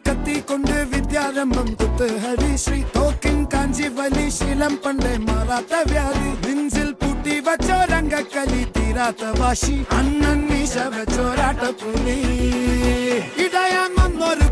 കത്തി കൊണ്ട് വിദ്യാരംഭം കുത്ത് ഹരിശ്രീ തോക്കിൻ കാഞ്ചി വലി ശീലം പണ്ടേ മാറാത്ത വ്യാധി നെഞ്ചിൽ പൂട്ടി വച്ചോരംഗക്കലി തീരാത്ത വാശി അണ്ണൻ മീശ വെച്ചോരാട്ട പുലി ഇടയാങ്ങൊന്നൊരു